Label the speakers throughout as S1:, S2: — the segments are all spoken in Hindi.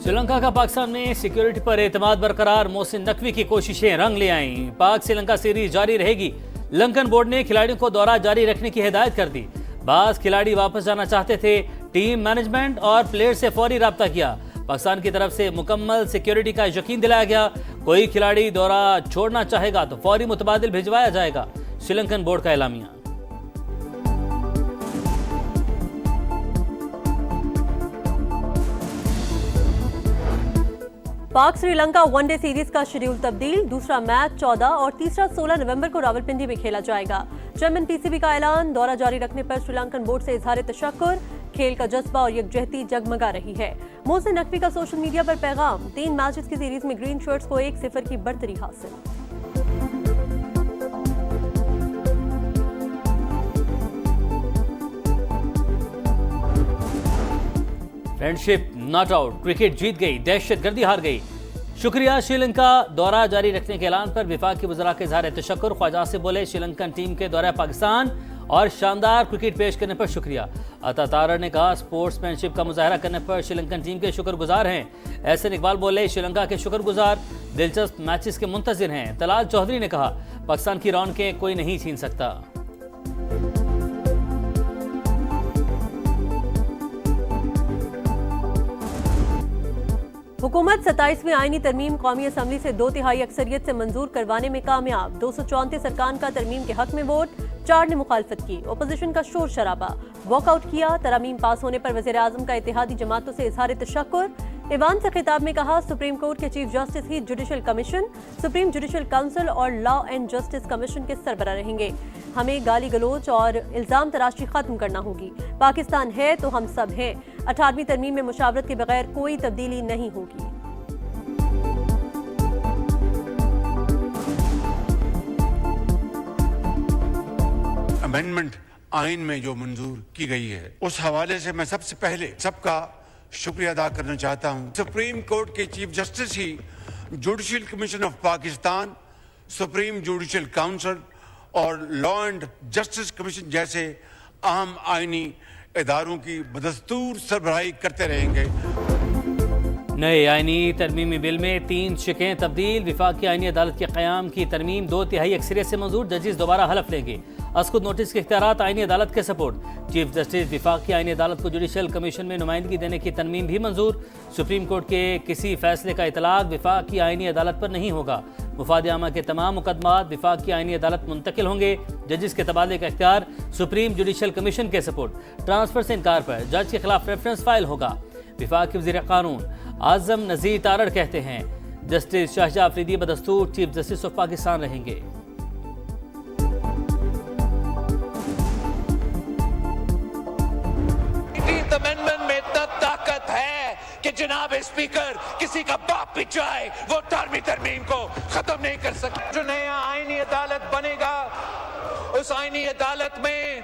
S1: श्रीलंका का पाकिस्तान में सिक्योरिटी पर एतमाद बरकरार, मोहसिन नकवी की कोशिशें रंग ले आईं। पाक श्रीलंका सीरीज जारी रहेगी। लंकन बोर्ड ने खिलाड़ियों को दौरा जारी रखने की हिदायत कर दी। बाज खिलाड़ी वापस जाना चाहते थे। टीम मैनेजमेंट और प्लेयर से फौरी राब्ता किया। पाकिस्तान की तरफ से मुकम्मल सिक्योरिटी का यकीन दिलाया गया। कोई खिलाड़ी दौरा छोड़ना चाहेगा तो फौरी मुतबादिल भिजवाया जाएगा। श्रीलंकन बोर्ड का एलामिया।
S2: पाक श्रीलंका वनडे सीरीज का शेड्यूल तब्दील। दूसरा मैच 14 और तीसरा 16 नवंबर को रावलपिंडी में खेला जाएगा। चेयरमैन पीसीबी का ऐलान, दौरा जारी रखने पर श्रीलंकन बोर्ड से इजहार तशक्कुर। खेल का जज्बा और यकजहती जगमगा रही है। मोहसिन नकवी का सोशल मीडिया पर पैगाम, 3 मैचेस की सीरीज में ग्रीन शर्ट्स को 1-0 की बढ़तरी हासिल।
S1: फ्रेंडशिप नॉट आउट, क्रिकेट जीत गई, दहशतगर्दी हार गई। शुक्रिया। श्रीलंका दौरा जारी रखने के ऐलान पर विफाक के वज़रा के इज़हार तशक्कुर। ख्वाजा से बोले, श्रीलंकन टीम के दौरा पाकिस्तान और शानदार क्रिकेट पेश करने पर शुक्रिया। अता तारड़ ने कहा, स्पोर्ट्समैनशिप का मुजाहरा करने पर श्रीलंकन टीम के शुक्रगुजार हैं। एहसन इकबाल बोले, श्रीलंका के शुक्रगुजार, दिलचस्प मैचेस के मुंतज़िर हैं। तलाल चौधरी ने कहा, पाकिस्तान की रौनकें कोई नहीं छीन सकता।
S2: हुकूमत 27वीं आईनी तरमीम कौमी असम्बली से 2/3 अक्सरियत से मंजूर करवाने में कामयाब। 234 अरकान का तरमीम के हक में वोट, 4 ने मुखालफत की। ओपोजिशन का शोर शराबा, वॉकआउट किया। तरमीम पास होने पर वज़ीर आज़म का इत्तेहादी जमातों से इजहार तशक्कुर। ईवान से खिताब में कहा, सुप्रीम कोर्ट के चीफ जस्टिस ही judicial commission, supreme judicial council और लॉ एंड जस्टिस कमीशन के सरबराह रहेंगे। हमें गाली गलोच और इल्जाम तराशी खत्म करना होगी। पाकिस्तान है तो हम सब हैं। 18वीं तरमीम में मुशावरत के बगैर कोई तब्दीली नहीं होगी।
S3: अमेंडमेंट आइन में जो मंजूर की गई है, उस हवाले से मैं सबसे पहले सबका शुक्रिया अदा करना चाहता हूं। सुप्रीम कोर्ट के चीफ जस्टिस ही judicial commission of Pakistan, supreme judicial council और लॉ एंड जस्टिस कमीशन जैसे अहम आईनी इदारों की बदस्तूर सरबराही करते रहेंगे।
S1: नए आईनी तरमीमी बिल में 3 शिकें तब्दील। विफाकी आईनी अदालत के क़याम की तरमीम 2/3 अक्सरियत से मंजूर। जजेस दोबारा हलफ लेंगे। अस्कुद नोटिस के इख्तियारात आईनी अदालत के सपोर्ट। चीफ जस्टिस विफाकी आईनी अदालत को जुडिशल कमीशन में नुमाइंदगी देने की तरमीम भी मंजूर। सुप्रीम कोर्ट के किसी फैसले का इतलाक विफाकी आईनी अदालत पर नहीं होगा। मुफाद आमा के तमाम मुकदमात विफाकी आईनी अदालत मुंतकिल होंगे। जजेस के तबादले का इख्तियार सुप्रीम जुडिशल कमीशन के सपोर्ट। ट्रांसफर से इनकार पर जज के खिलाफ रेफरेंस फाइल होगा। विफाकी वज़ीर कानून आज़म नज़ीर तारड़ कहते हैं, जस्टिस शाहजहां अफरीदी बदस्तूर चीफ जस्टिस ऑफ पाकिस्तान रहेंगे।
S4: अमेंडमेंट में इतना ताकत है कि जनाब स्पीकर किसी का बाप भी चाहे वो 18वीं तरमीम को खत्म नहीं कर सकता। जो नया आईनी अदालत बनेगा, उस आईनी अदालत में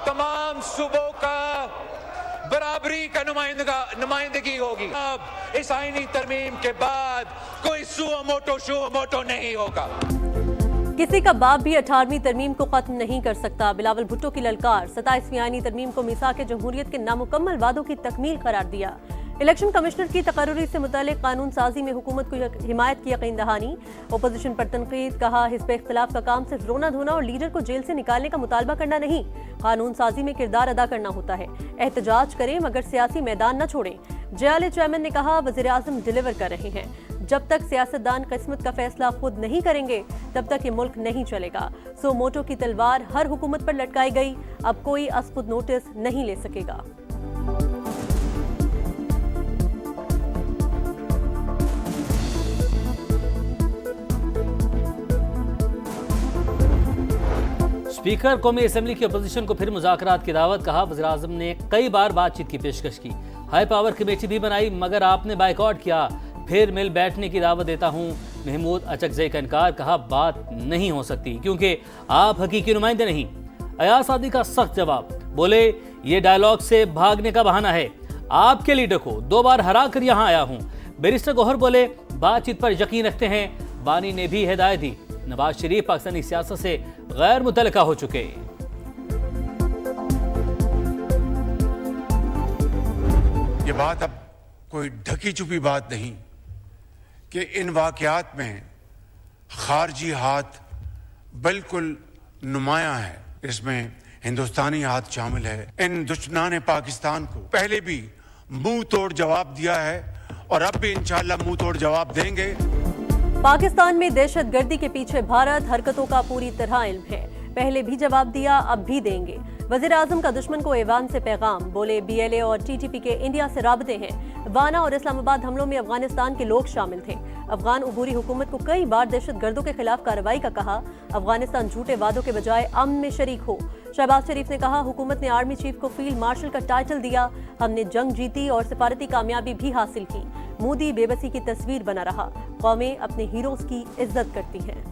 S4: तमाम सूबों का बराबरी का नुमाइंदगी होगी। अब इस आईनी तरमीम के बाद कोई सुओ मोटो नहीं होगा।
S2: किसी का बाप भी 18वीं तरमीम को खत्म नहीं कर सकता। बिलावल भुट्टो की ललकार, 27वीं आईनी तरमीम को मीसाक जमहूरियत के नामुकम्मल वादों की तकमील करार दिया। इलेक्शन कमिश्नर की तकर्री से मुतालिक कानून साजी में हुकूमत को हिमायत की यकीन दहानी। ओपोजिशन पर तनकीद, कहा हिस्ब इख्तिलाफ का काम सिर्फ रोना धोना और लीडर को जेल से निकालने का मुतालबा करना नहीं, कानून साजी में किरदार अदा करना होता है। एहतजाज करें मगर सियासी मैदान न छोड़ें। JLA चेयरमैन ने कहा, वज़ीर आज़म डिलीवर कर रहे हैं। जब तक सियासतदान किस्मत का फैसला खुद नहीं करेंगे तब तक ये मुल्क नहीं चलेगा। सो मोटो की तलवार हर हुकूमत पर लटकाई गई, अब कोई अस्पुद नोटिस नहीं ले सकेगा।
S1: स्पीकर कौमी असम्बली की अपोजिशन को फिर मुज़ाकरात की दावत। कहा, वज़ीर आज़म ने कई बार बातचीत की पेशकश की, हाई पावर कमेटी भी बनाई मगर आपने बाइकआउट किया। फिर मिल बैठने की दावत देता हूँ। महमूद अचकज़ई का इनकार, कहा बात नहीं हो सकती क्योंकि आप हकीकी नुमाइंदे नहीं। अयाज सादी का सख्त जवाब, बोले ये डायलॉग से भागने का बहाना है। आपके लीडर को 2 बार हरा कर यहाँ आया हूँ। बैरिस्टर गौहर बोले, बातचीत पर यकीन रखते हैं। बानी ने भी हिदायत दी। नवाज शरीफ पाकिस्तानी सियासत से गैर मुतल्लिका हो चुके।
S3: ये बात अब कोई ढकी छुपी बात नहीं कि इन वाकयात में खारजी हाथ बिल्कुल नुमाया है। इसमें हिंदुस्तानी हाथ शामिल है। इन दुश्मनाने पाकिस्तान को पहले भी मुंह तोड़ जवाब दिया है और अब भी इंशाअल्लाह मुंह तोड़ जवाब देंगे।
S2: पाकिस्तान में दहशतगर्दी के पीछे भारत हरकतों का पूरी तरह इल्म है। पहले भी जवाब दिया, अब भी देंगे। वजीर आजम का दुश्मन को ऐवान से पैगाम, बोले BLA और TTP के इंडिया से राबते हैं। वाना और इस्लामाबाद हमलों में अफगानिस्तान के लोग शामिल थे। अफगान उबूरी हुकूमत को कई बार दहशतगर्दों के खिलाफ कार्रवाई का कहा। अफगानिस्तान झूठे वादों के बजाय अमन में शरीक हो। शहबाज शरीफ ने कहा, हुकूमत ने आर्मी चीफ को फील्ड मार्शल का टाइटल दिया। हमने जंग जीती और सिफारती कामयाबी भी हासिल की। मोदी बेबसी की तस्वीर बना रहा। कौमें अपने हीरोज की इज्जत करती हैं।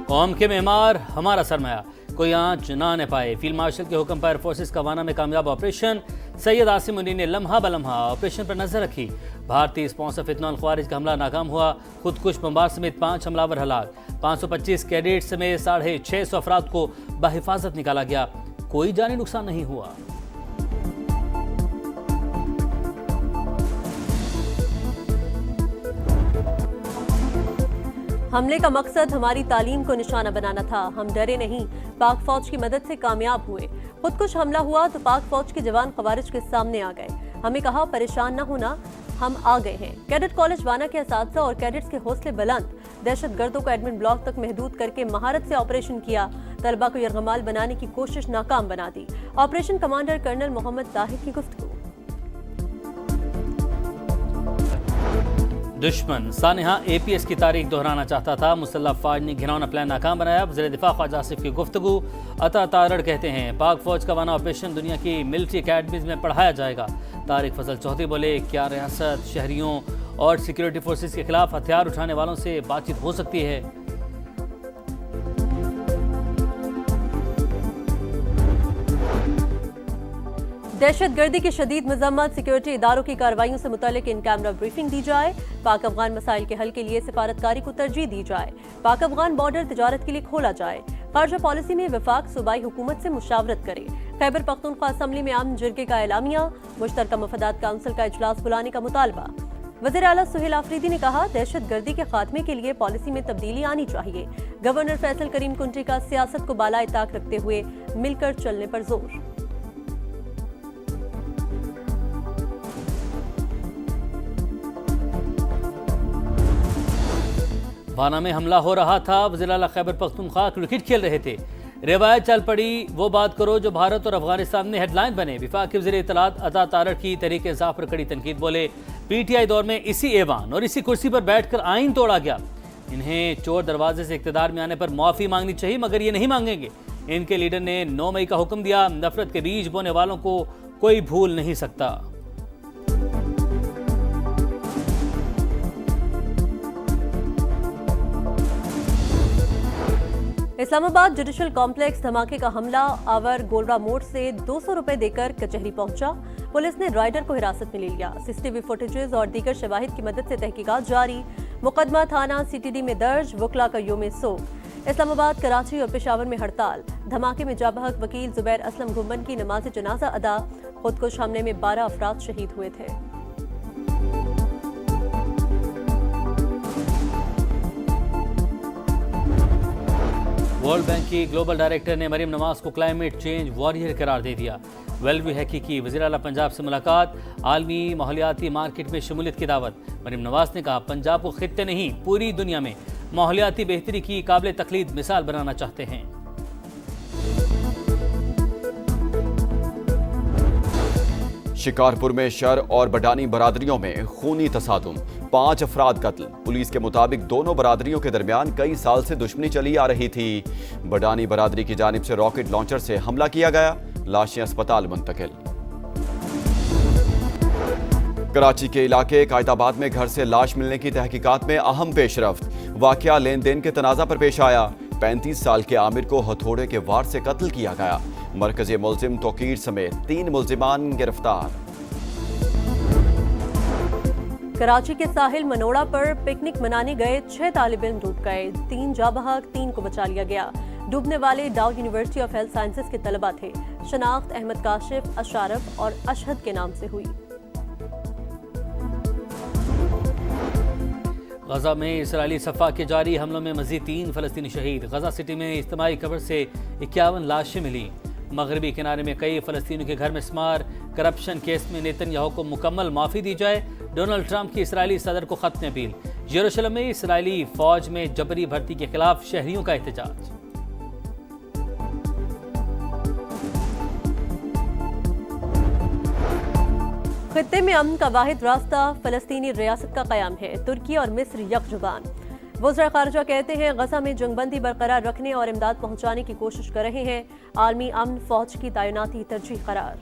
S1: कौम के मेहमान हमारा सरमाया, कोई आंच ना आने पाए। फील्ड मार्शल के हुक्म पर फोर्सेस का वाना में कामयाब ऑपरेशन। सैयद आसिम मुनी ने लम्हा बलम्हा ऑपरेशन पर नजर रखी। भारतीय स्पॉन्सर फितनल ख्वारिज का हमला नाकाम हुआ। खुदकुश बमबार समेत 5 हमलावर हलाक। 525 कैडेट समेत 650 अफराद को बहिफाजत निकाला गया। कोई जानी नुकसान नहीं हुआ।
S2: हमले का मकसद हमारी तालीम को निशाना बनाना था। हम डरे नहीं, पाक फौज की मदद से कामयाब हुए। खुदकुश हमला हुआ तो पाक फौज के जवान खवारिज के सामने आ गए। हमें कहा, परेशान न होना, हम आ गए हैं। कैडेट कॉलेज वाना के असातिज़ा और कैडेट्स के हौसले बुलंद। दहशतगर्दों को एडमिन ब्लॉक तक महदूद करके महारत से ऑपरेशन किया। तलबा को यरगमाल बनाने की कोशिश नाकाम बना दी। Operation commander colonel Mohammad Tahir की गुफ्तगू।
S1: दुश्मन सानिहा APS की तारीख दोहराना चाहता था। मुसल्लह फौज ने घिनौना प्लान नाकाम बनाया। वज़ीर दिफा ख्वाजा आसिफ की गुफ्तगू। अता तारड़ कहते हैं, पाक फौज का वाना ऑपरेशन दुनिया की मिलिट्री अकेडमीज में पढ़ाया जाएगा। तारिक फजल चौधरी बोले, क्या रियासत शहरियों और सिक्योरिटी फोर्सेस के खिलाफ हथियार उठाने वालों से बातचीत हो सकती है?
S2: दहशतगर्दी की शदीद मजम्मत। सिक्योरिटी इदारों की कार्रवाइयों से मुतालिक इन कैमरा ब्रीफिंग दी जाए। पाक अफगान मसाइल के हल के लिए सिफारतकारी को तरजीह दी जाए। पाक अफगान बॉर्डर तिजारत के लिए खोला जाए। खारजा पॉलिसी में वफाक सूबाई हुकूमत से मुशावरत करे। खैबर पख्तूनख्वा असम्बली में अमन जिरगे का एलामिया। मुश्तरका मफादात काउंसिल का इजलास बुलाने का मुतालबा। वज़ीर आला सुहेल आफरीदी ने कहा, दहशतगर्दी के खात्मे के लिए पॉलिसी में तब्दीली आनी चाहिए। गवर्नर फैसल करीम कुंटी का सियासत को बालाए ताक रखते हुए मिलकर चलने पर जोर।
S1: वाना में हमला हो रहा था। वज़ीर आला खैबर पख्तूनख्वा क्रिकेट खेल रहे थे। रिवायत चल पड़ी, वो बात करो जो भारत और अफगानिस्तान में हेडलाइन बने। विफाक के वज़ीर इत्तलात अता तारड़ की तहरीक इंसाफ पर कड़ी तनकीद। बोले, PTI दौर में इसी ऐवान और इसी कुर्सी पर बैठकर आइन तोड़ा गया। इन्हें चोर दरवाजे से इक़्तिदार में आने पर माफ़ी मांगनी चाहिए, मगर ये नहीं मांगेंगे। इनके लीडर ने 9 मई का हुक्म दिया। नफरत के बीज बोने वालों को कोई भूल नहीं सकता।
S2: इस्लामाबाद जुडिशल कॉम्प्लेक्स धमाके का हमला आवर गोलरा मोड़ से 200 रुपए देकर कचहरी पहुंचा। पुलिस ने राइडर को हिरासत में ले लिया। CCTV फुटेजेस और दीगर शवाहिद की मदद से तहकीकात जारी। मुकदमा थाना CTD में दर्ज। वकला का योम सोग। इस्लामाबाद, कराची और पेशावर में हड़ताल। धमाके में जाबहक वकील जुबैर असलम गुम्बन की नमाज जनाजा अदा। खुदकुश हमले में 12 अफराद शहीद हुए थे।
S1: वर्ल्ड बैंक की ग्लोबल डायरेक्टर ने मरीम नवाज को क्लाइमेट चेंज वॉरियर करार दे दिया। वेलवी हैकी की वज़ीर आला पंजाब से मुलाकात। आलमी माहौलियाती मार्केट में शमूलियत की दावत। मरीम नवाज ने कहा, पंजाब को खित्ते नहीं पूरी दुनिया में माहौलियाती बेहतरी की काबिल तकलीद मिसाल बनाना चाहते हैं।
S5: शिकारपुर में शर और बडानी बरादरियों में खूनी तसादुम। 5 अफराद कत्ल। पुलिस के मुताबिक दोनों बरादरियों के दरमियान कई साल से दुश्मनी चली आ रही थी। बडानी बरादरी की जानिब से रॉकेट लॉन्चर से हमला किया गया। लाशें अस्पताल मुंतकिल। कराची के इलाके कायदाबाद में घर से लाश मिलने की तहकीकात में अहम पेशरफ्त। वाकया लेन देन के तनाजा पर पेश आया। 35 साल के आमिर को हथौड़े के वार से कत्ल किया गया। मरकजी मुल्जिम तोकीर समेत 3 मुल्जिमान गिरफ्तार।
S2: कराची के साहिल मनोड़ा पर पिकनिक मनाने गए 6 तालिब इल्म डूब गए। 3 जाबहक, 3 को बचा लिया गया। डूबने वाले डाउ यूनिवर्सिटी ऑफ हेल्थ साइंसेज के तलबा थे। शनाख्त अहमद काशिफ, अशारफ और अशहद के नाम से हुई।
S1: गजा में इसराइली सफ़ा के जारी हमलों में मजीद 3 फ़लस्तीनी शहीद। गजा सिटी में इज्तिमाई कब्र से 51 लाशें मिली। मगरबी किनारे में कई फ़लस्तीनियों के घर में स्मार। करप्शन केस में नेतन्याहू को मुकम्मल माफ़ी दी जाए। डोनाल्ड ट्रंप की इसराइली सदर को खत में अपील। यरूशलेम में इसराइली फौज में जबरी भर्ती के खिलाफ शहरियों का एहतजाज।
S2: खित्ते में अमन का वाहिद रास्ता फ़लस्तीनी रियासत का क़याम है। तुर्की और मिस्र यकजुबान। वज़ीर ख़ारिजा कहते हैं गजा में जंगबंदी बरकरार रखने और इमदाद पहुंचाने की कोशिश कर रहे हैं। आलमी अमन फौज की तैनाती तरजीह करार।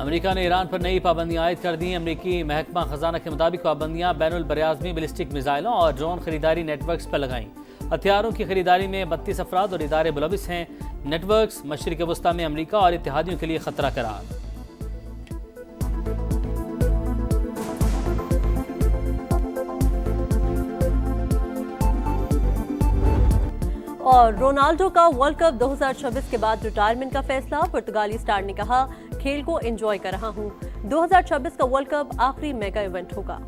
S1: अमेरिका ने ईरान पर नई पाबंदियां आयद कर दी। अमेरिकी महकमा खजाना के मुताबिक पाबंदियां बैनुल बरियाज़मी बैलिस्टिक मिसाइलों और ड्रोन खरीदारी नेटवर्क्स पर लगाईं। हथियारों की खरीदारी में 32 अफराद और इदारे मुलविस हैं। नेटवर्क्स मशरिक़ वस्ता में अमेरिका और इत्तेहादियों के लिए खतरा करार।
S2: और रोनाल्डो का वर्ल्ड कप 2026 के बाद रिटायरमेंट का फैसला। पुर्तगाली स्टार ने कहा, खेल को एंजॉय कर रहा हूं। 2026 का वर्ल्ड कप आखिरी मेगा इवेंट होगा।